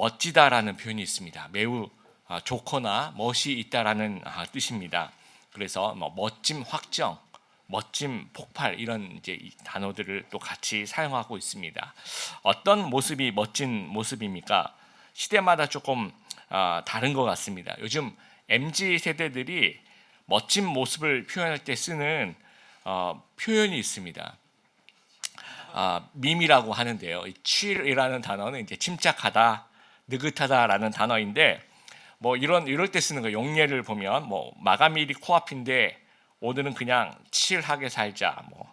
멋지다라는 표현이 있습니다. 매우 좋거나 멋이 있다라는 뜻입니다. 그래서 뭐 멋짐 확정, 멋짐 폭발 이런 이제 이 단어들을 또 같이 사용하고 있습니다. 어떤 모습이 멋진 모습입니까? 시대마다 조금 다른 것 같습니다. 요즘 MZ 세대들이 멋진 모습을 표현할 때 쓰는 표현이 있습니다. 밈이라고 하는데요. 이 chill이라는 단어는 이제 침착하다, 느긋하다라는 단어인데 뭐 이럴 때 쓰는 거 용례를 보면 뭐 마감일이 코앞인데 오늘은 그냥 칠하게 살자, 뭐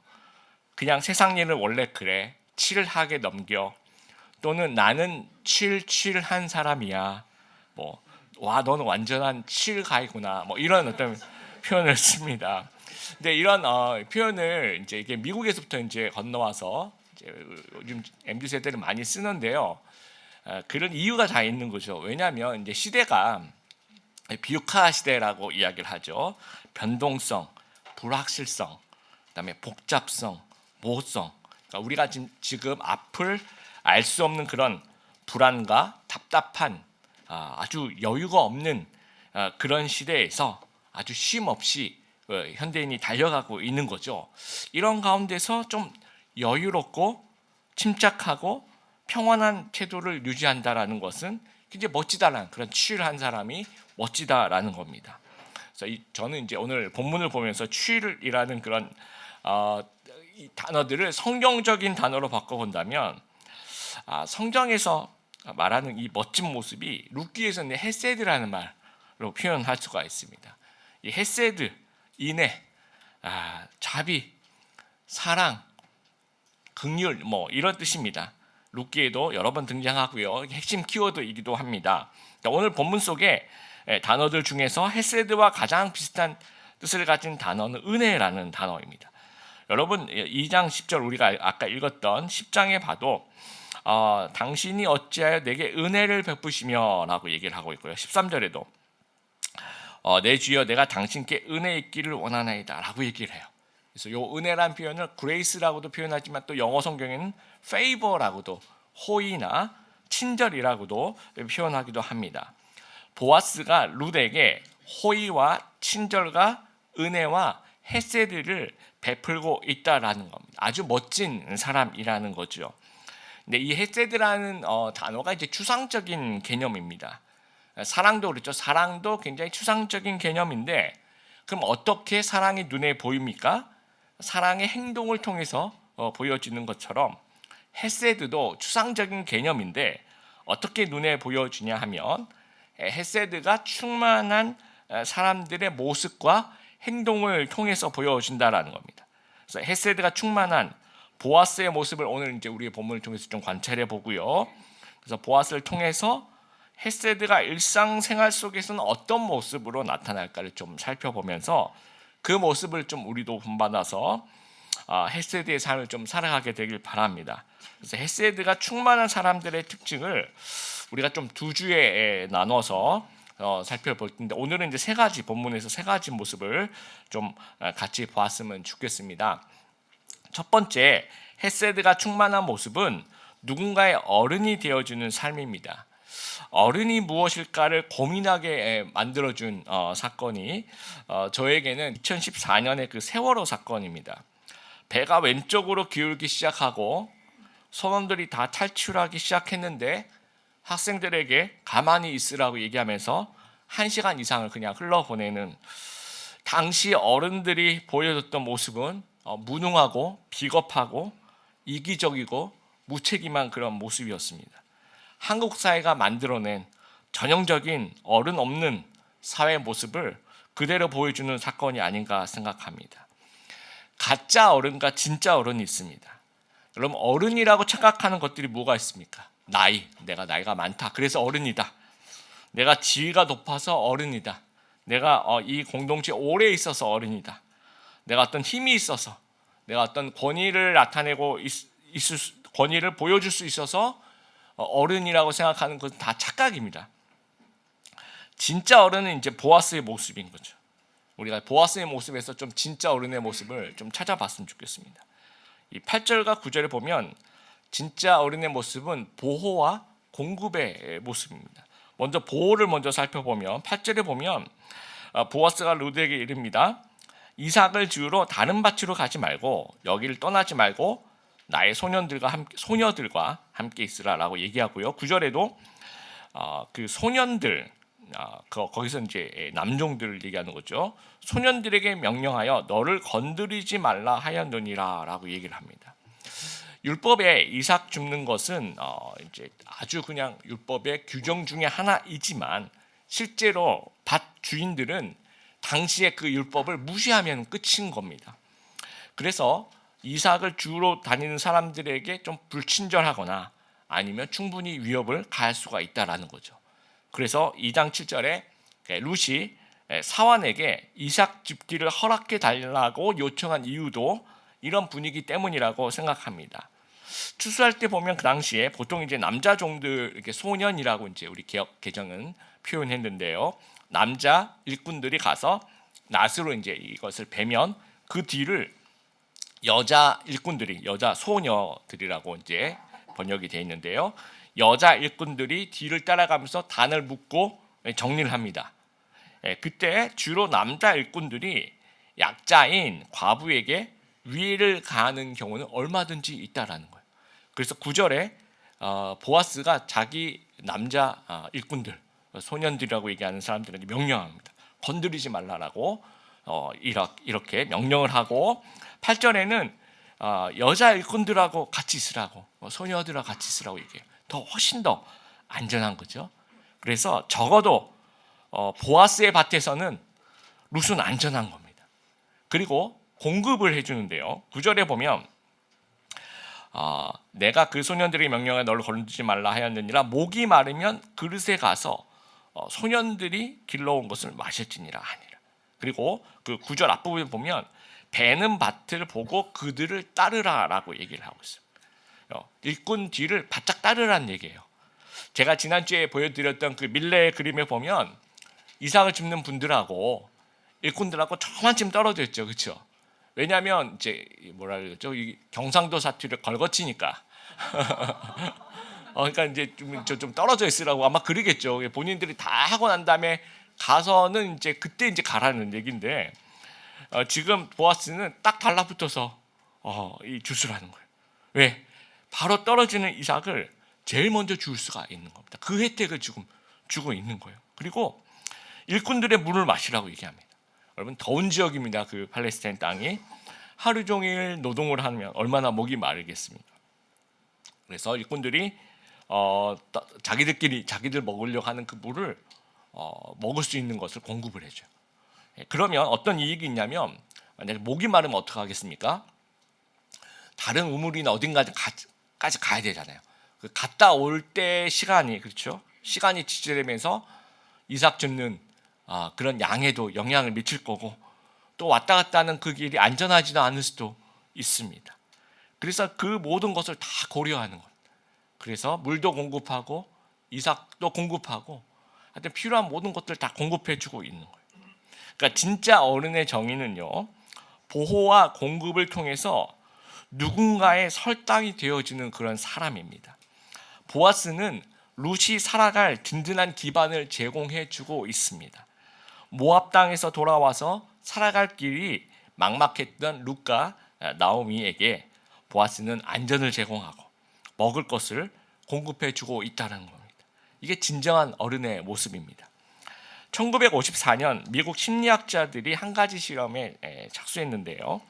그냥 세상 일은 원래 그래, 칠하게 넘겨, 또는 나는 칠한 사람이야, 뭐 와 너는 완전한 칠가이구나, 뭐 이런 어떤 표현을 씁니다. 근데 이런 표현을 이제 이게 미국에서부터 이제 건너와서 이제 요즘 MZ 세대를 많이 쓰는데요. 그런 이유가 다 있는 거죠. 왜냐하면 이제 시대가 비유카 시대라고 이야기를 하죠. 변동성, 불확실성, 그다음에 복잡성, 모호성. 그러니까 우리가 지금 앞을 알 수 없는 그런 불안과 답답한 아주 여유가 없는 그런 시대에서 아주 쉼 없이 현대인이 달려가고 있는 거죠. 이런 가운데서 좀 여유롭고 침착하고 평온한 태도를 유지한다라는 것은 굉장히 멋지다라는, 그런 치유한 사람이 멋지다라는 겁니다. 그래서 저는 이제 오늘 본문을 보면서 치유이라는 그런 이 단어들을 성경적인 단어로 바꿔본다면 성경에서 말하는 이 멋진 모습이 룻기에서는 헤세드라는 말로 표현할 수가 있습니다. 이 헤세드, 인애, 자비, 사랑, 긍휼 뭐 이런 뜻입니다. 룻기에도 여러 번 등장하고요. 핵심 키워드이기도 합니다. 오늘 본문 속에 단어들 중에서 헤세드와 가장 비슷한 뜻을 가진 단어는 은혜라는 단어입니다. 여러분 2장 10절 우리가 아까 읽었던 10장에 봐도 당신이 어찌하여 내게 은혜를 베푸시며 라고 얘기를 하고 있고요. 13절에도 내 주여 내가 당신께 은혜 있기를 원하나이다 라고 얘기를 해요. 그래서 요 은혜란 표현을 그레이스라고도 표현하지만 또 영어 성경에는 페이버라고도, 호의나 친절이라고도 표현하기도 합니다. 보아스가 룻에게 호의와 친절과 은혜와 헤세드를 베풀고 있다라는 겁니다. 아주 멋진 사람이라는 거죠. 근데 이 헤세드라는 단어가 이제 추상적인 개념입니다. 사랑도 그렇죠. 사랑도 굉장히 추상적인 개념인데 그럼 어떻게 사랑이 눈에 보입니까? 사랑의 행동을 통해서 보여지는 것처럼 헤세드도 추상적인 개념인데 어떻게 눈에 보여지냐 하면 헤세드가 충만한 사람들의 모습과 행동을 통해서 보여진다라는 겁니다. 그래서 헤세드가 충만한 보아스의 모습을 오늘 이제 우리의 본문을 통해서 좀 관찰해 보고요. 그래서 보아스를 통해서 헤세드가 일상생활 속에서는 어떤 모습으로 나타날까를 좀 살펴보면서 그 모습을 좀 우리도 본받아서 헤세드의 삶을 좀 살아가게 되길 바랍니다. 그래서 헤세드가 충만한 사람들의 특징을 우리가 좀 두 주에 나눠서 살펴볼 텐데 오늘은 이제 세 가지, 본문에서 세 가지 모습을 좀 같이 보았으면 좋겠습니다. 첫 번째, 헤세드가 충만한 모습은 누군가의 어른이 되어주는 삶입니다. 어른이 무엇일까를 고민하게 만들어준 사건이 저에게는 2014년의 그 세월호 사건입니다. 배가 왼쪽으로 기울기 시작하고 선원들이 다 탈출하기 시작했는데 학생들에게 가만히 있으라고 얘기하면서 1시간 이상을 그냥 흘러보내는, 당시 어른들이 보여줬던 모습은 무능하고 비겁하고 이기적이고 무책임한 그런 모습이었습니다. 한국 사회가 만들어낸 전형적인 어른 없는 사회 모습을 그대로 보여주는 사건이 아닌가 생각합니다. 가짜 어른과 진짜 어른이 있습니다. 그럼 어른이라고 착각하는 것들이 뭐가 있습니까? 내가 나이가 많다, 그래서 어른이다. 내가 지위가 높아서 어른이다. 내가 이 공동체에 오래 있어서 어른이다. 내가 어떤 힘이 있어서, 내가 어떤 권위를 나타내고 권위를 보여줄 수 있어서 어른이라고 생각하는 것은 다 착각입니다. 진짜 어른은 이제 보아스의 모습인 거죠. 우리가 보아스의 모습에서 좀 진짜 어른의 모습을 좀 찾아봤으면 좋겠습니다. 이 8절과 9절을 보면 진짜 어른의 모습은 보호와 공급의 모습입니다. 먼저 보호를 먼저 살펴보면 8절에 보면 보아스가 루드에게 이릅니다. 이삭을 지으러 다른 밭으로 가지 말고 여기를 떠나지 말고 나의 소녀들과 함께 있으라라고 얘기하고요. 9절에도 그 소년들 거기서 이제 남종들을 얘기하는 거죠. 소년들에게 명령하여 너를 건드리지 말라 하였느니라라고 얘기를 합니다. 율법에 이삭 줍는 것은 이제 아주 그냥 율법의 규정 중에 하나이지만 실제로 밭 주인들은 당시의 그 율법을 무시하면 끝인 겁니다. 그래서 이삭을 주우러 다니는 사람들에게 좀 불친절하거나 아니면 충분히 위협을 가할 수가 있다라는 거죠. 그래서 2장 7절에 룻이 사환에게 이삭 집기를 허락해 달라고 요청한 이유도 이런 분위기 때문이라고 생각합니다. 추수할 때 보면 그 당시에 보통 이제 남자 종들 이렇게 소년이라고 이제 우리 개역 개정은 표현했는데요. 남자 일꾼들이 가서 낫으로 이제 이것을 베면 그 뒤를 여자 일꾼들이 여자 소녀들이라고 이제 번역이 되어 있는데요. 여자 일꾼들이 뒤를 따라가면서 단을 묶고 정리를 합니다. 그때 주로 남자 일꾼들이 약자인 과부에게 위해를 가하는 경우는 얼마든지 있다라는 거예요. 그래서 9절에 보아스가 자기 남자 일꾼들 소년들이라고 얘기하는 사람들에게 명령합니다. 건드리지 말라라고 이렇게 명령을 하고 8절에는 여자 일꾼들하고 같이 있으라고 소녀들하고 같이 있으라고 얘기해요. 더 훨씬 더 안전한 거죠. 그래서 적어도 보아스의 밭에서는 룻은 안전한 겁니다. 그리고 공급을 해주는데요. 9절에 보면 내가 그 소년들의 명령에 너를 건드리지 말라 하였느니라 목이 마르면 그릇에 가서 소년들이 길러온 것을 마실지니라 하니라. 그리고 그 9절 앞부분에 보면 배는 밭을 보고 그들을 따르라라고 얘기를 하고 있어요. 일꾼 뒤를 바짝 따르라는 얘기예요. 제가 지난주에 보여드렸던 그 밀레의 그림에 보면 이삭을 줍는 분들하고 일꾼들하고 저만큼 떨어져 있죠, 그렇죠? 왜냐하면 이제 뭐라 그러죠? 이 경상도 사투리를 걸거치니까. 그러니까 이제 좀 떨어져 있으라고 아마 그러겠죠. 본인들이 다 하고 난 다음에 가서는 이제 그때 이제 가라는 얘기인데 지금 보아스는 딱 달라붙어서 이 주스라는 거예요. 왜? 바로 떨어지는 이삭을 제일 먼저 줄 수가 있는 겁니다. 그 혜택을 지금 주고 있는 거예요. 그리고 일꾼들의 물을 마시라고 얘기합니다. 여러분 더운 지역입니다. 그 팔레스타인 땅이 하루 종일 노동을 하면 얼마나 목이 마르겠습니까? 그래서 일꾼들이 자기들 먹으려고 하는 그 물을 먹을 수 있는 것을 공급을 해줘요. 그러면 어떤 이익이 있냐면 만약에 목이 마르면 어떻게 하겠습니까? 다른 우물이나 어딘가까지 가야 되잖아요. 그 갔다 올 때 시간이 그렇죠? 시간이 지체되면서 이삭 줍는 그런 양에도 영향을 미칠 거고 또 왔다 갔다 하는 그 길이 안전하지도 않을 수도 있습니다. 그래서 그 모든 것을 다 고려하는 것. 그래서 물도 공급하고 이삭도 공급하고 하여튼 필요한 모든 것들 다 공급해주고 있는 거예요. 그러니까 진짜 어른의 정의는요. 보호와 공급을 통해서 누군가의 설당이 되어지는 그런 사람입니다. 보아스는 룻이 살아갈 든든한 기반을 제공해주고 있습니다. 모압 땅에서 돌아와서 살아갈 길이 막막했던 룻과 나오미에게 보아스는 안전을 제공하고 먹을 것을 공급해주고 있다는 겁니다. 이게 진정한 어른의 모습입니다. 1954년 미국 심리학자들이 한 가지 실험에 착수했는데요.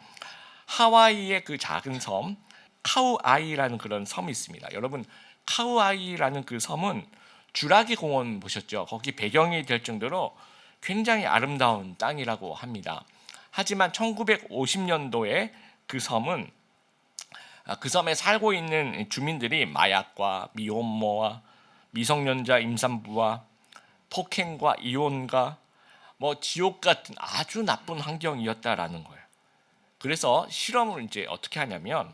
하와이의 그 작은 섬 카우아이라는 그런 섬이 있습니다. 여러분 카우아이라는 그 섬은 주라기 공원 보셨죠? 거기 배경이 될 정도로 굉장히 아름다운 땅이라고 합니다. 하지만 1950년도에 그 섬은 그 섬에 살고 있는 주민들이 마약과 미혼모와 미성년자 임산부와 폭행과 이혼과 지옥 같은 아주 나쁜 환경이었다라는 거예요. 그래서 실험을 이제 어떻게 하냐면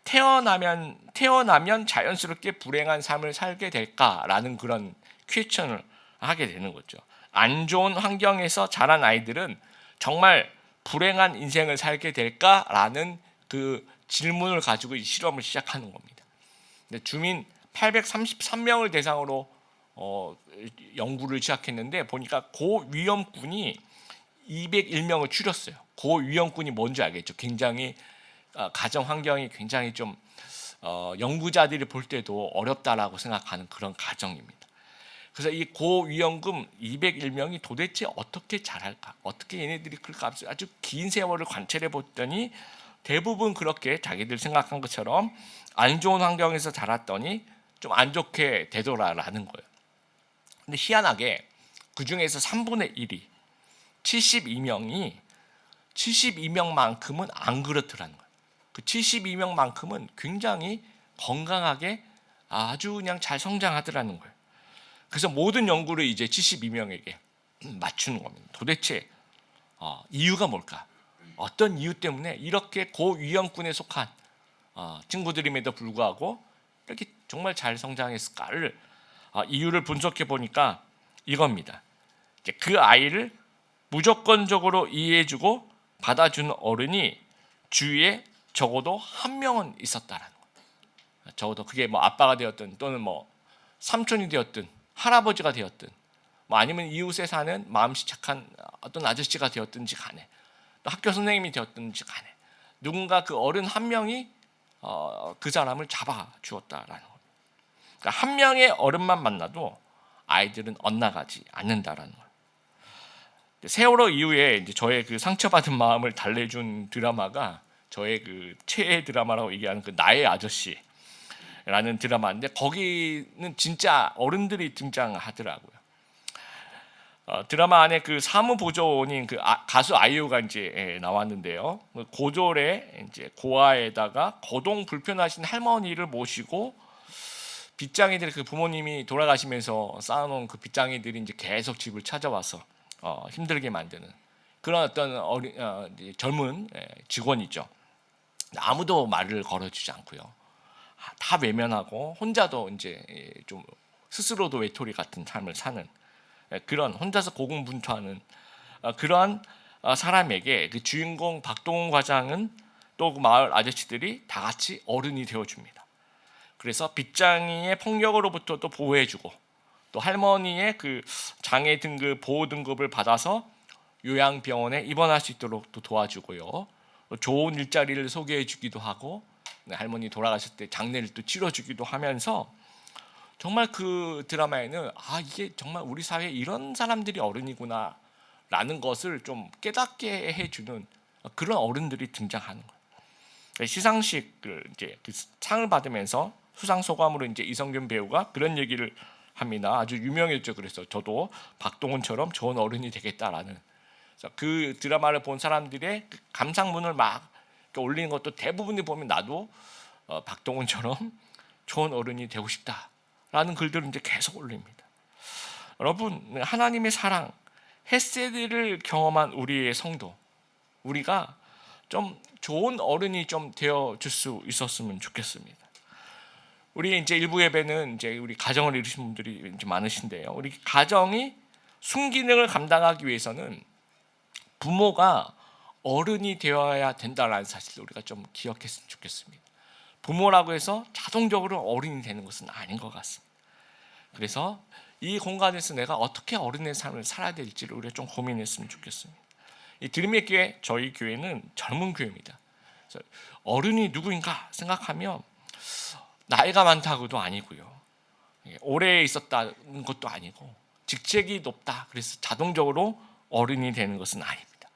태어나면 자연스럽게 불행한 삶을 살게 될까라는 그런 퀘스천을 하게 되는 거죠. 안 좋은 환경에서 자란 아이들은 정말 불행한 인생을 살게 될까라는 그 질문을 가지고 이 실험을 시작하는 겁니다. 근데 주민 833명을 대상으로 연구를 시작했는데 보니까 고위험군이 201명을 줄였어요. 고위험군이 뭔지 알겠죠? 굉장히 가정 환경이 굉장히 좀 연구자들이 볼 때도 어렵다라고 생각하는 그런 가정입니다. 그래서 이 고위험군 201명이 도대체 어떻게 자랄까? 어떻게 얘네들이 클까? 아주 긴 세월을 관찰해 봤더니 대부분 그렇게 자기들 생각한 것처럼 안 좋은 환경에서 자랐더니 좀 안 좋게 되더라라는 거예요. 근데 희한하게 그 중에서 3분의 1이 72명만큼은 안 그렇더라는 거예요. 그 72명만큼은 굉장히 건강하게 아주 그냥 잘 성장하더라는 거예요. 그래서 모든 연구를 이제 72명에게 맞추는 겁니다. 도대체 이유가 뭘까? 어떤 이유 때문에 이렇게 고위험군에 속한 친구들임에도 불구하고 이렇게 정말 잘 성장했을까를 이유를 분석해 보니까 이겁니다. 이제 그 아이를 무조건적으로 이해해주고 받아주는 어른이 주위에 적어도 한 명은 있었다라는 거예요. 적어도 그게 뭐 아빠가 되었든 또는 뭐 삼촌이 되었든 할아버지가 되었든 뭐 아니면 이웃에 사는 마음씨 착한 어떤 아저씨가 되었든지 간에 또 학교 선생님이 되었든지 간에 누군가 그 어른 한 명이 그 사람을 잡아 주었다라는 겁니다. 그러니까 한 명의 어른만 만나도 아이들은 엇나가지 않는다라는 거예요. 세월호 이후에 이제 저의 그 상처받은 마음을 달래준 드라마가 저의 그 최애 드라마라고 얘기하는 그 나의 아저씨 라는 드라마인데 거기는 진짜 어른들이 등장하더라고요. 드라마 안에 그 사무보조원인 그 가수 아이유가 이제 나왔는데요. 고졸의 이제 고아에다가 거동 불편하신 할머니를 모시고 빗장이들 그 부모님이 돌아가시면서 쌓아놓은 그 빗장이들이 이제 계속 집을 찾아와서 힘들게 만드는 그런 어떤 젊은 직원이죠. 아무도 말을 걸어주지 않고요. 다 외면하고 혼자도 이제 좀 스스로도 외톨이 같은 삶을 사는 그런 혼자서 고군분투하는 그러한 사람에게 그 주인공 박동훈 과장은 또 그 마을 아저씨들이 다 같이 어른이 되어줍니다. 그래서 빗장이의 폭력으로부터 또 보호해주고 또 할머니의 그 장애 등급 보호 등급을 받아서 요양병원에 입원할 수 있도록 또 도와주고요. 좋은 일자리를 소개해주기도 하고 할머니 돌아가실 때 장례를 또 치러주기도 하면서 정말 그 드라마에는 이게 정말 우리 사회에 이런 사람들이 어른이구나 라는 것을 좀 깨닫게 해주는 그런 어른들이 등장하는 거예요. 시상식을 이제 그 상을 받으면서 수상 소감으로 이제 이성균 배우가 그런 얘기를 합니다. 아주 유명했죠. 그래서 저도 박동훈처럼 좋은 어른이 되겠다라는 그 드라마를 본 사람들의 감상문을 막 올리는 것도 대부분이 보면 나도 박동훈처럼 좋은 어른이 되고 싶다라는 글들을 이제 계속 올립니다. 여러분 하나님의 사랑, 헤세드를 경험한 우리의 성도, 우리가 좀 좋은 어른이 좀 되어 줄 수 있었으면 좋겠습니다. 우리 이제 일부 예배는 이제 우리 가정을 이루신 분들이 이제 많으신데요. 우리 가정이 순기능을 감당하기 위해서는 부모가 어른이 되어야 된다라는 사실을 우리가 좀 기억했으면 좋겠습니다. 부모라고 해서 자동적으로 어른이 되는 것은 아닌 것 같습니다. 그래서 이 공간에서 내가 어떻게 어른의 삶을 살아야 될지를 우리가 좀 고민했으면 좋겠습니다. 이 드림의 교회, 저희 교회는 젊은 교회입니다. 어른이 누구인가 생각하면 나이가 많다고도 아니고요, 오래 있었다는 것도 아니고 직책이 높다 그래서 자동적으로 어른이 되는 것은 아닙니다.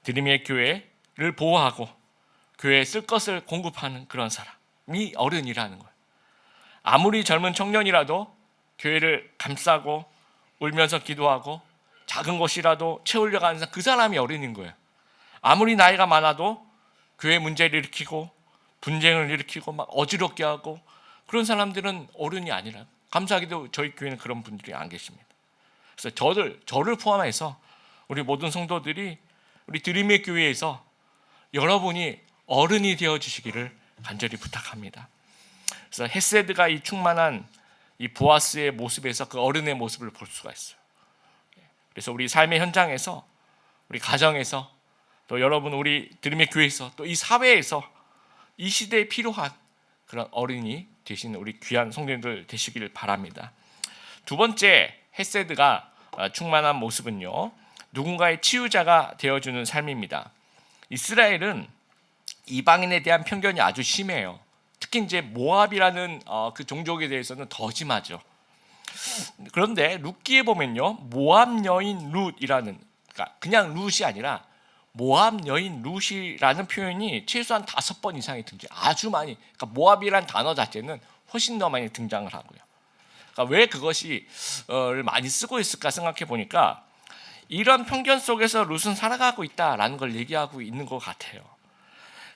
드림의 교회를 보호하고 교회에 쓸 것을 공급하는 그런 사람이 어른이라는 거예요. 아무리 젊은 청년이라도 교회를 감싸고 울면서 기도하고 작은 것이라도 채우려고 하는 그 사람이 어른인 거예요. 아무리 나이가 많아도 교회 문제를 일으키고 분쟁을 일으키고 막 어지럽게 하고 그런 사람들은 어른이 아니라, 감사하게도 저희 교회는 그런 분들이 안 계십니다. 그래서 저를 포함해서 우리 모든 성도들이 우리 드림의 교회에서 여러분이 어른이 되어 주시기를 간절히 부탁합니다. 그래서 헤세드가 이 충만한 이 보아스의 모습에서 그 어른의 모습을 볼 수가 있어요. 그래서 우리 삶의 현장에서, 우리 가정에서, 또 여러분 우리 드림의 교회에서, 또 이 사회에서 이 시대에 필요한 그런 어른이 되시는 우리 귀한 성도님들 되시길 바랍니다. 두 번째 헤세드가 충만한 모습은요, 누군가의 치유자가 되어주는 삶입니다. 이스라엘은 이방인에 대한 편견이 아주 심해요. 특히 이제 모압이라는 그 종족에 대해서는 더 심하죠. 그런데 룻기에 보면요, 모압 여인 룻이라는, 그러니까 그냥 룻이 아니라 모압 여인 룻이라는 표현이 최소한 5번 이상이 등장. 아주 많이. 그러니까 모압이란 단어 자체는 훨씬 더 많이 등장을 하고요. 그러니까 왜 그것이 많이 쓰고 있을까 생각해 보니까 이런 편견 속에서 룻은 살아가고 있다라는 걸 얘기하고 있는 것 같아요.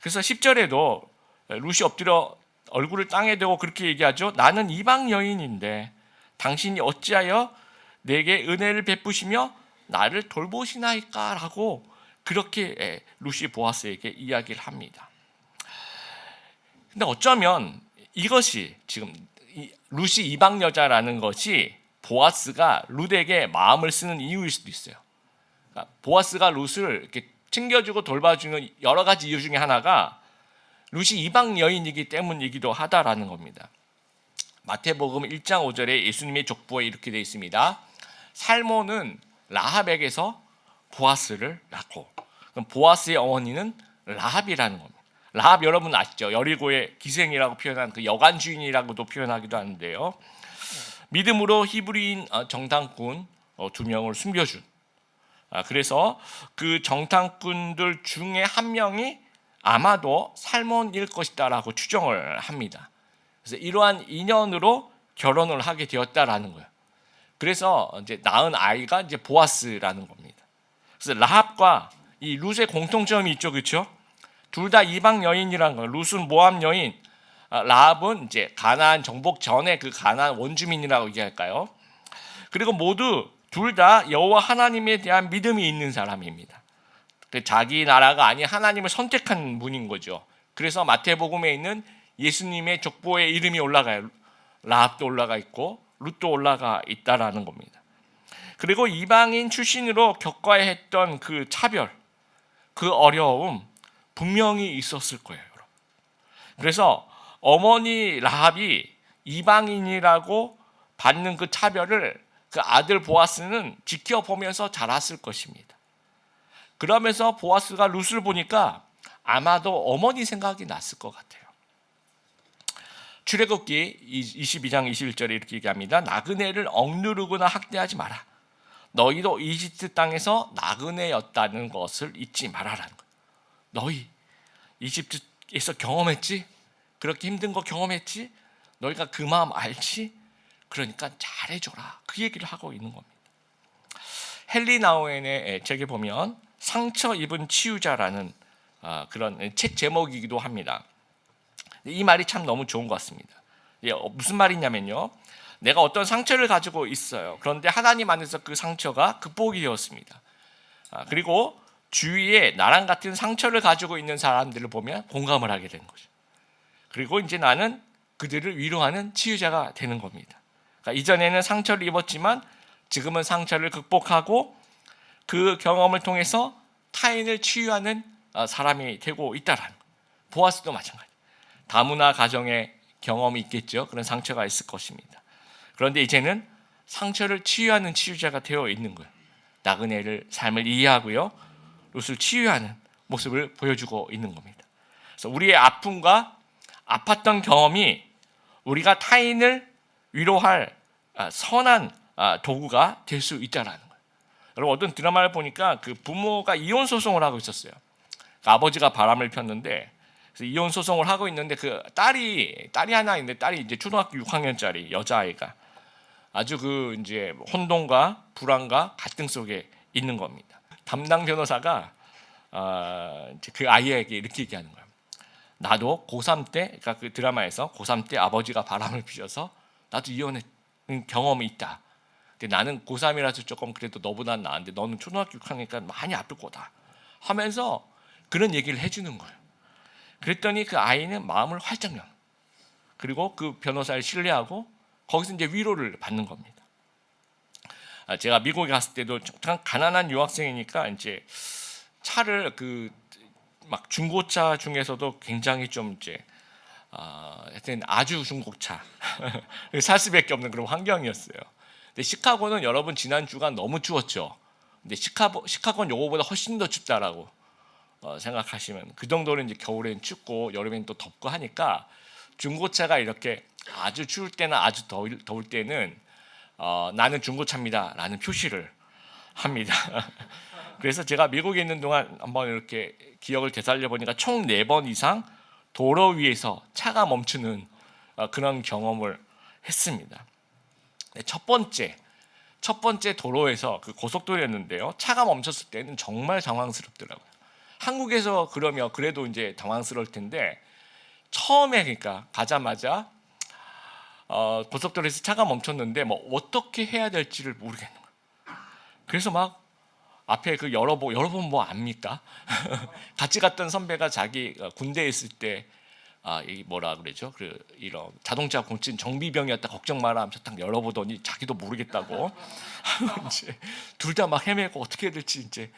그래서 10절에도 룻이 엎드려 얼굴을 땅에 대고 그렇게 얘기하죠. 나는 이방 여인인데 당신이 어찌하여 내게 은혜를 베푸시며 나를 돌보시나이까라고 그렇게 룻이 보아스에게 이야기를 합니다. 근데 어쩌면 이것이 지금 룻이 이방 여자라는 것이 보아스가 룻에게 마음을 쓰는 이유일 수도 있어요. 그러니까 보아스가 룻을 이렇게 챙겨주고 돌봐주는 여러 가지 이유 중에 하나가 룻이 이방 여인이기 때문이기도 하다라는 겁니다. 마태복음 1장 5절에 예수님의 족보에 이렇게 되어 있습니다. 살몬은 라합에게서 보아스를 낳고, 그럼 보아스의 어머니는 라합이라는 겁니다. 라합 여러분 아시죠? 여리고의 기생이라고 표현한 그 여관 주인이라고도 표현하기도 하는데요. 믿음으로 히브리인 정탐꾼 2명을 숨겨준. 그래서 그 정탐꾼들 중에 한 명이 아마도 살몬일 것이다라고 추정을 합니다. 그래서 이러한 인연으로 결혼을 하게 되었다라는 거예요. 그래서 이제 낳은 아이가 이제 보아스라는 겁니다. 그래서 라합과 이 룻의 공통점이 있죠, 그렇죠? 둘 다 이방 여인이라는 거예요. 룻은 모압 여인, 라합은 이제 가나안 정복 전에 그 가나안 원주민이라고 얘기할까요? 그리고 모두 둘 다 여호와 하나님에 대한 믿음이 있는 사람입니다. 자기 나라가 아닌 하나님을 선택한 분인 거죠. 그래서 마태복음에 있는 예수님의 족보에 이름이 올라가요. 라합도 올라가 있고 룻도 올라가 있다라는 겁니다. 그리고 이방인 출신으로 겪어야 했던 그 차별, 그 어려움 분명히 있었을 거예요. 그래서 어머니 라합이 이방인이라고 받는 그 차별을 그 아들 보아스는 지켜보면서 자랐을 것입니다. 그러면서 보아스가 룻을 보니까 아마도 어머니 생각이 났을 것 같아요. 출애굽기 22장 21절에 이렇게 얘기합니다. 나그네를 억누르거나 학대하지 마라. 너희도 이집트 땅에서 나그네였다는 것을 잊지 말아라는 거예요. 너희 이집트에서 경험했지? 그렇게 힘든 거 경험했지? 너희가 그 마음 알지? 그러니까 잘해줘라. 그 얘기를 하고 있는 겁니다. 헨리 나우엔의 책에 보면 상처 입은 치유자라는 그런 책 제목이기도 합니다. 이 말이 참 너무 좋은 것 같습니다. 무슨 말이냐면요, 내가 어떤 상처를 가지고 있어요. 그런데 하나님 안에서 그 상처가 극복이 되었습니다. 그리고 주위에 나랑 같은 상처를 가지고 있는 사람들을 보면 공감을 하게 되는 거죠. 그리고 이제 나는 그들을 위로하는 치유자가 되는 겁니다. 그러니까 이전에는 상처를 입었지만 지금은 상처를 극복하고 그 경험을 통해서 타인을 치유하는 사람이 되고 있다라는 거예요. 보아스도 마찬가지. 다문화 가정에 경험이 있겠죠. 그런 상처가 있을 것입니다. 그런데 이제는 상처를 치유하는 치유자가 되어 있는 거예요. 나그네를 삶을 이해하고요, 룻을 치유하는 모습을 보여주고 있는 겁니다. 그래서 우리의 아픔과 아팠던 경험이 우리가 타인을 위로할 선한 도구가 될 수 있다라는 거예요. 여러분, 어떤 드라마를 보니까 그 부모가 이혼 소송을 하고 있었어요. 그 아버지가 바람을 폈는데, 그래서 이혼 소송을 하고 있는데 그 딸이 하나 있는데, 딸이 이제 초등학교 6학년짜리 여자아이가 아주 그 이제 혼돈과 불안과 갈등 속에 있는 겁니다. 담당 변호사가 이제 그 아이에게 이렇게 얘기하는 거예요. 나도 고3 때, 그러니까 그 드라마에서 고3 때 아버지가 바람을 피셔서 나도 이혼한 경험이 있다. 근데 나는 고3이라서 조금 그래도 너보다 나은데 너는 초등학교 6학년이니까 많이 아플 거다 하면서 그런 얘기를 해주는 거예요. 그랬더니 그 아이는 마음을 활짝 열, 그리고 그 변호사를 신뢰하고 거기서 이제 위로를 받는 겁니다. 제가 미국에 갔을 때도 참 가난한 유학생이니까 이제 차를 그 막 중고차 중에서도 굉장히 좀 이제 하여튼 아주 중고차 살 수밖에 없는 그런 환경이었어요. 근데 시카고는 여러분 지난 주간 너무 추웠죠. 근데 시카고는 요거보다 훨씬 더 춥다라고 생각하시면, 그 정도로 이제 겨울엔 춥고 여름엔 또 덥고 하니까 중고차가 이렇게 아주 추울 때나 아주 더울 때는 나는 중고차입니다라는 표시를 합니다. 그래서 제가 미국에 있는 동안 한번 이렇게 기억을 되살려 보니까 총 4번 이상 도로 위에서 차가 멈추는 그런 경험을 했습니다. 첫 번째 도로에서 그 고속도로였는데요. 차가 멈췄을 때는 정말 당황스럽더라고요. 한국에서 그러면 그래도 이제 당황스러울 텐데, 처음에 그러니까 가자마자 고속도로에서 차가 멈췄는데 뭐 어떻게 해야 될지를 모르겠는 거예요. 그래서 막 앞에 그 여러분 뭐 압니까? 같이 갔던 선배가 자기 군대에 있을 때 이 뭐라 그러죠? 그 이런 자동차 고친 정비병이었다, 걱정 마라 하면서 딱 열어보더니 자기도 모르겠다고 이제 둘 다 막 헤매고 어떻게 해야 될지 이제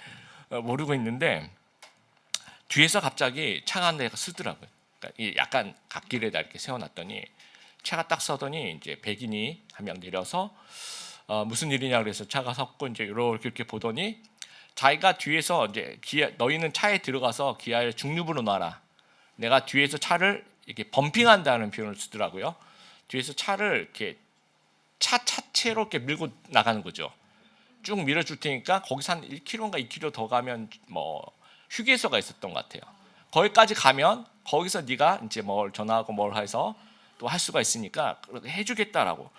모르고 있는데, 뒤에서 갑자기 차가 한 대가 쓰더라고요. 그러니까 약간 갓길에다 이렇게 세워놨더니 차가 딱 서더니 이제 백인이 한 명 내려서 무슨 일이냐 그래서 차가 섰고 이제 이렇게 보더니 자기가 뒤에서 이제 너희는 차에 들어가서 기아를 중립으로 놔라. 내가 뒤에서 차를 이렇게 범핑한다는 표현을 쓰더라고요. 뒤에서 차를 이렇게 차체로 이렇게 밀고 나가는 거죠. 쭉 밀어줄 테니까 거기서 한 1km인가 2km 더 가면 뭐 휴게소가 있었던 것 같아요. 거기까지 가면 거기서 네가 이제 뭘 전화하고 뭘 해서 또 할 수가 있으니까 해주겠다라고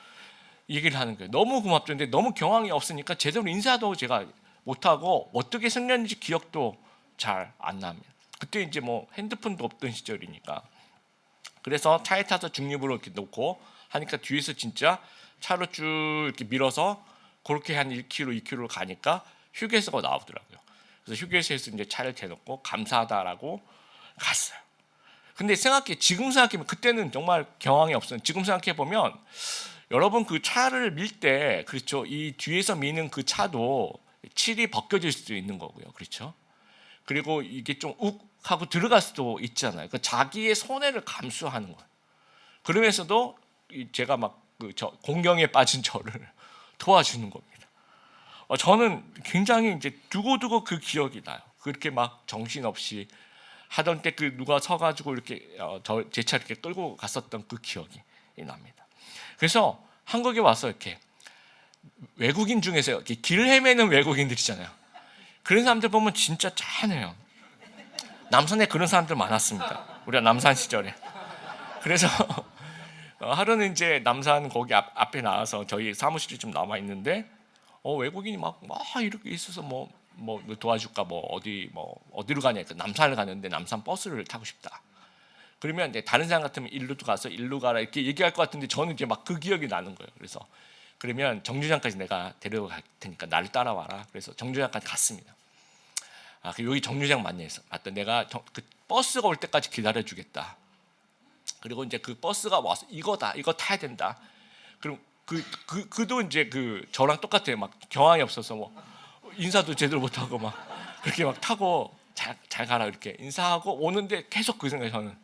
얘기를 하는 거예요. 너무 고맙죠. 근데 너무 경황이 없으니까 제대로 인사도 제가 못하고 어떻게 생겼는지 기억도 잘 안 납니다. 그때 이제 뭐 핸드폰도 없던 시절이니까. 그래서 차에 타서 중립으로 이렇게 놓고 하니까 뒤에서 진짜 차로 쭉 이렇게 밀어서 그렇게 한 1km, 2km를 가니까 휴게소가 나오더라고요. 그래서 휴게소에서 이제 차를 대놓고 감사하다라고 갔어요. 근데 지금 생각해보면 그때는 정말 경황이 없어요. 지금 생각해 보면 여러분 그 차를 밀 때 그렇죠. 이 뒤에서 미는 그 차도 칠이 벗겨질 수도 있는 거고요. 그렇죠. 그리고 이게 좀 욱 하고 들어갈 수도 있잖아요. 그 자기의 손해를 감수하는 거예요. 그러면서도 제가 막 공경에 빠진 저를 도와주는 겁니다. 저는 굉장히 이제 두고두고 그 기억이 나요. 그렇게 막 정신없이 하던 때 그 누가 서가지고 이렇게 제 차 이렇게 끌고 갔었던 그 기억이 납니다. 그래서 한국에 와서 이렇게 외국인 중에서 이렇게 길 헤매는 외국인들이잖아요. 그런 사람들 보면 진짜 짠해요. 남산에 그런 사람들 많았습니다. 우리가 남산 시절에. 그래서 하루는 이제 남산 거기 앞에 나와서 저희 사무실이 좀 남아 있는데 외국인이 막 이렇게 있어서 뭐 도와줄까 어디로 가냐. 남산을 가는데 남산 버스를 타고 싶다. 그러면 이제 다른 사람 같으면 일로 가서 일로 가라 이렇게 얘기할 것 같은데 저는 이제 막 그 기억이 나는 거예요. 그래서 그러면 정류장까지 내가 데려갈 테니까 나를 따라와라. 그래서 정류장까지 갔습니다. 여기 정류장 맞다. 내가 그 버스가 올 때까지 기다려주겠다. 그리고 이제 그 버스가 와서 이거 타야 된다. 그럼 그도 이제 저랑 똑같아요. 막 경황이 없어서 뭐 인사도 제대로 못하고 막 그렇게 막 타고 잘 가라 이렇게 인사하고 오는데 계속 그 생각이, 저는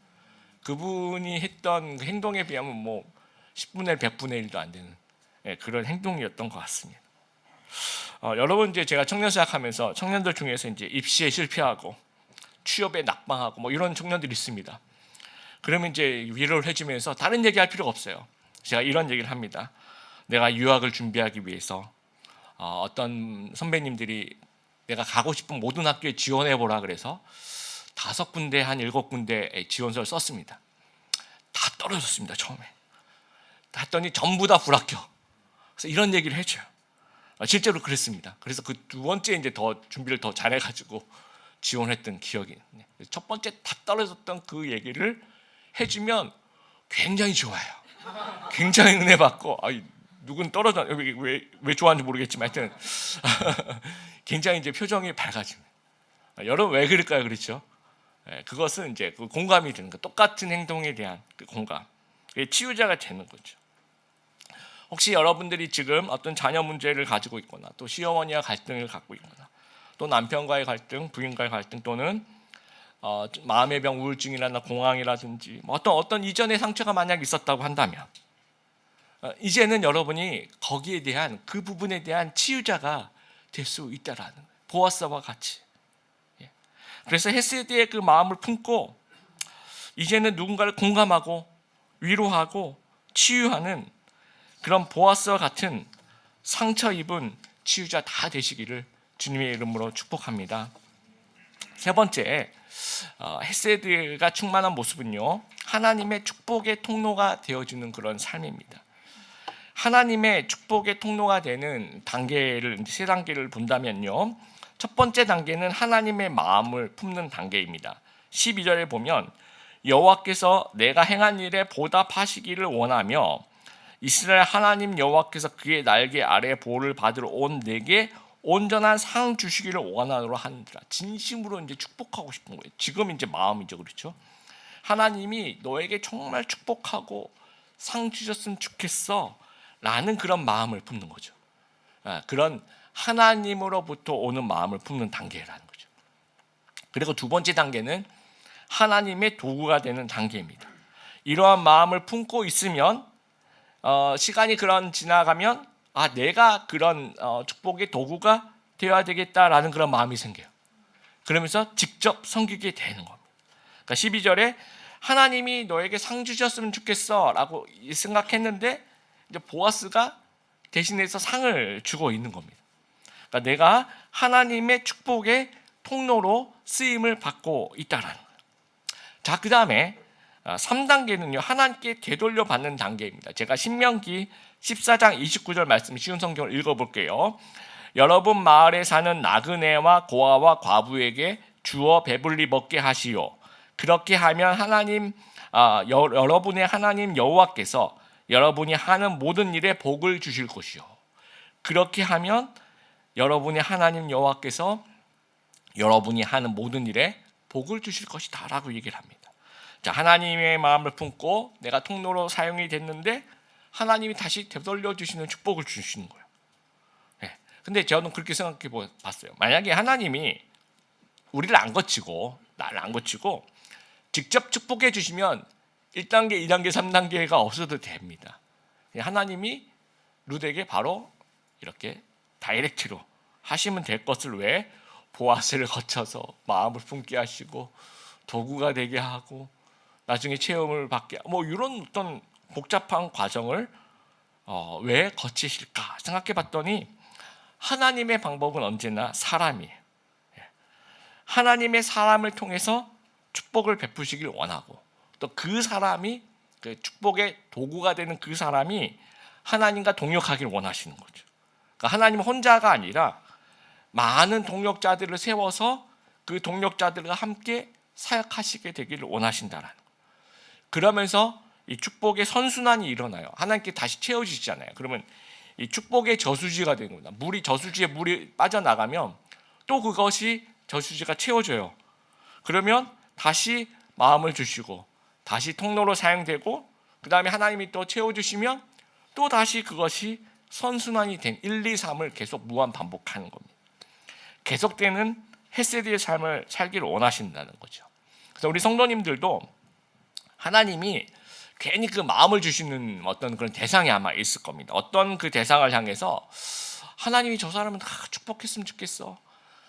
그분이 했던 그 행동에 비하면 뭐 10분의 1, 100분의 1도 안 되는 그런 행동이었던 것 같습니다. 여러분 이제 제가 청년 사역하면서 청년들 중에서 이제 입시에 실패하고 취업에 낙방하고 뭐 이런 청년들이 있습니다. 그러면 이제 위로를 해주면서 다른 얘기할 필요가 없어요. 제가 이런 얘기를 합니다. 내가 유학을 준비하기 위해서 어떤 선배님들이 내가 가고 싶은 모든 학교에 지원해 보라 그래서 5군데 한 7군데 지원서를 썼습니다. 다 떨어졌습니다. 처음에 했더니 전부 다 불합격. 그래서 이런 얘기를 해줘요. 실제로 그랬습니다. 그래서 그 두 번째 이제 더 준비를 더 잘해가지고 지원했던 기억이. 첫 번째 다 떨어졌던 그 얘기를 해주면 굉장히 좋아요. 굉장히 은혜 받고 누군 떨어져 왜 좋아하는지 모르겠지만 하여튼 굉장히 이제 표정이 밝아집니다. 여러분 왜 그럴까요? 그렇죠? 그것은 이제 그 공감이 되는 거, 똑같은 행동에 대한 그 공감, 치유자가 되는 거죠. 혹시 여러분들이 지금 어떤 자녀 문제를 가지고 있거나 또 시어머니와 갈등을 갖고 있거나 또 남편과의 갈등, 부인과의 갈등 또는 마음의 병, 우울증이나 공황이라든지 뭐 어떤 이전의 상처가 만약 있었다고 한다면 이제는 여러분이 거기에 대한 그 부분에 대한 치유자가 될 수 있다라는 거예요. 보아스와 같이. 그래서 헤세드의 그 마음을 품고 이제는 누군가를 공감하고 위로하고 치유하는 그런 보아스와 같은 상처 입은 치유자 다 되시기를 주님의 이름으로 축복합니다. 세 번째, 헤세드가 충만한 모습은요, 하나님의 축복의 통로가 되어주는 그런 삶입니다. 하나님의 축복의 통로가 되는 단계를 세 단계를 본다면요, 첫 번째 단계는 하나님의 마음을 품는 단계입니다. 12절에 보면 여호와께서 내가 행한 일에 보답하시기를 원하며 이스라엘 하나님 여호와께서 그의 날개 아래 보호를 받으러 온 내게 온전한 상 주시기를 원하노라 하느니라. 진심으로 이제 축복하고 싶은 거예요. 지금 이제 마음이죠, 그렇죠? 하나님이 너에게 정말 축복하고 상 주셨으면 좋겠어라는 그런 마음을 품는 거죠. 그런 하나님으로부터 오는 마음을 품는 단계라는 거죠. 그리고 두 번째 단계는 하나님의 도구가 되는 단계입니다. 이러한 마음을 품고 있으면 시간이 지나가면 내가 그런 축복의 도구가 되어야 되겠다라는 그런 마음이 생겨요. 그러면서 직접 섬기게 되는 겁니다. 그러니까 12절에 하나님이 너에게 상 주셨으면 좋겠어 라고 생각했는데 이제 보아스가 대신해서 상을 주고 있는 겁니다. 그러니까 내가 하나님의 축복의 통로로 쓰임을 받고 있다라는 거예요. 자, 그 다음에 3단계는요, 하나님께 되돌려 받는 단계입니다. 제가 신명기 14장 29절 말씀 쉬운 성경을 읽어볼게요. 여러분 마을에 사는 나그네와 고아와 과부에게 주어 배불리 먹게 하시오. 그렇게 하면 여러분의 하나님 여호와께서 여러분이 하는 모든 일에 복을 주실 것이요. 그렇게 하면 여러분의 하나님 여호와께서 여러분이 하는 모든 일에 복을 주실 것이다 라고 얘기를 합니다. 자, 하나님의 마음을 품고 내가 통로로 사용이 됐는데 하나님이 다시 되돌려 주시는 축복을 주시는 거예요. 근데 저는 그렇게 생각해 봤어요. 만약에 하나님이 우리를 안 거치고 나를 안 거치고 직접 축복해 주시면 1단계, 2단계, 3단계가 없어도 됩니다. 하나님이 룻에게 바로 이렇게 다이렉트로 하시면 될 것을 왜 보아스를 거쳐서 마음을 품게 하시고 도구가 되게 하고 나중에 체험을 받게 뭐 이런 어떤 복잡한 과정을 왜 거치실까 생각해 봤더니 하나님의 방법은 언제나 사람이에요. 하나님의 사람을 통해서 축복을 베푸시길 원하고 또 그 사람이 그 축복의 도구가 되는 그 사람이 하나님과 동역하길 원하시는 거죠. 그러니까 하나님 혼자가 아니라 많은 동역자들을 세워서 그 동역자들과 함께 사역하시게 되기를 원하신다라는 거예요. 그러면서 이 축복의 선순환이 일어나요. 하나님께 다시 채워지잖아요. 그러면 이 축복의 저수지가 되는 겁니다. 저수지에 물이 빠져나가면 또 그것이 저수지가 채워져요. 그러면 다시 마음을 주시고 다시 통로로 사용되고 그 다음에 하나님이 또 채워주시면 또 다시 그것이 선순환이 된 1, 2, 3을 계속 무한 반복하는 겁니다. 계속되는 헤세드의 삶을 살기를 원하신다는 거죠. 그래서 우리 성도님들도 하나님이 괜히 그 마음을 주시는 어떤 그런 대상이 아마 있을 겁니다. 어떤 그 대상을 향해서 하나님이 저 사람은 축복했으면 좋겠어.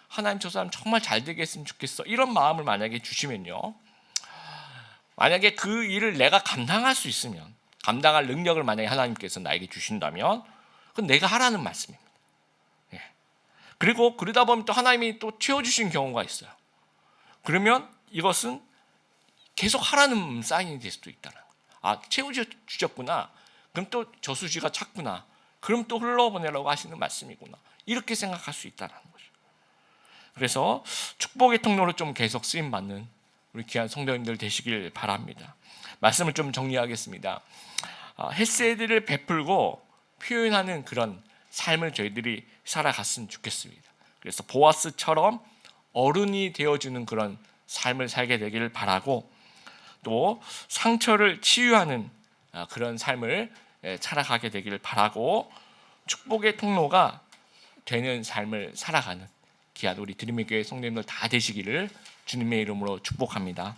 하나님 저 사람 정말 잘 되게 했으면 좋겠어. 이런 마음을 만약에 주시면요. 만약에 그 일을 내가 감당할 수 있으면 감당할 능력을 만약에 하나님께서 나에게 주신다면 그건 내가 하라는 말씀입니다. 그리고 그러다 보면 또 하나님이 또 채워주신 경우가 있어요. 그러면 이것은 계속 하라는 사인이 될 수도 있다는 거예요. 채워주셨구나. 그럼 또 저수지가 찼구나. 그럼 또 흘러보내라고 하시는 말씀이구나. 이렇게 생각할 수 있다는 거죠. 그래서 축복의 통로로 좀 계속 쓰임받는 우리 귀한 성도님들 되시길 바랍니다. 말씀을 좀 정리하겠습니다. 헤세드를 베풀고 표현하는 그런 삶을 저희들이 살아갔으면 좋겠습니다. 그래서 보아스처럼 어른이 되어주는 그런 삶을 살게 되기를 바라고 또 상처를 치유하는 그런 삶을 살아가게 되기를 바라고 축복의 통로가 되는 삶을 살아가는 귀한 우리 드림의 교회 성도님들 다 되시기를 주님의 이름으로 축복합니다.